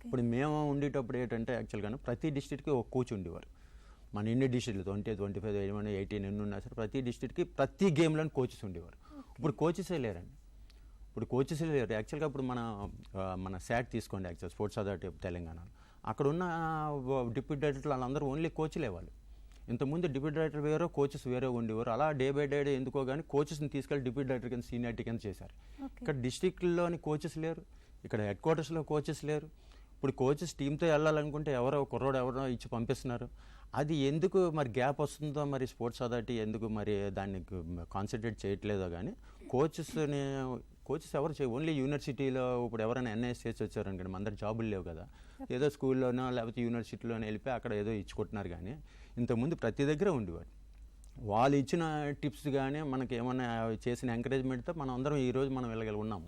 ఇప్పుడు మేము ఉండేటప్పుడు ఏంటంటే యాక్చువల్గా ప్రతి డిస్ట్రిక్ట్కి ఒక కోచ్ ఉండేవారు. మన ఎన్ని డిస్ట్రిక్ట్లు 20, 25, 18 ఎన్ని ఉన్నా సరే ప్రతి డిస్ట్రిక్ట్కి ప్రతి గేమ్లోని కోచెస్ ఉండేవారు. ఇప్పుడు కోచెసే లేరండి. ఇప్పుడు కోచెస్ లేరు. యాక్చువల్గా ఇప్పుడు మన శాట్ తీసుకోండి, యాక్చువల్ స్పోర్ట్స్ అథారిటీ ఆఫ్ తెలంగాణలో అక్కడ ఉన్న డిప్యూటీ డైరెక్టర్లు వాళ్ళందరూ ఓన్లీ కోచ్లే వాళ్ళు. ఇంతకుముందు డిప్యూటీ డైరెక్టర్ వేరే, కోచెస్ వేరే ఉండేవారు. అలా డే బై డే ఎందుకో కానీ కోచెస్ని తీసుకెళ్ళి డిప్యూటీ డైరెక్టర్ కింద సీనియారిటీ కింద చేశారు. ఇక్కడ డిస్ట్రిక్ట్లోని కోచెస్ లేరు, ఇక్కడ హెడ్ క్వార్టర్స్లో కోచెస్ లేరు. ఇప్పుడు కోచెస్ టీంతో వెళ్ళాలనుకుంటే కుర్రోడు ఎవరో ఇచ్చి పంపిస్తున్నారు. అది ఎందుకు మరి గ్యాప్ వస్తుందో మరి స్పోర్ట్స్ అథారిటీ ఎందుకు మరి దాన్ని కాన్సన్ట్రేట్ చేయట్లేదో కానీ కోచెస్ ఎవరు ఓన్లీ యూనివర్సిటీలో ఇప్పుడు ఎవరైనా ఎన్ఐఎస్ చేసి వచ్చారనుకోండి, మన దగ్గర జాబులు లేవు కదా, ఏదో స్కూల్లోనో లేకపోతే యూనివర్సిటీలోనో వెళ్ళిపోయి అక్కడ ఏదో ఇచ్చుకుంటున్నారు. కానీ ఇంతకుముందు ప్రతి దగ్గర ఉండేవారు. వాళ్ళు ఇచ్చిన టిప్స్ కానీ మనకి ఏమన్నా చేసిన ఎంకరేజ్మెంట్తో మనం అందరం ఈరోజు మనం వెళ్ళగలి ఉన్నాము.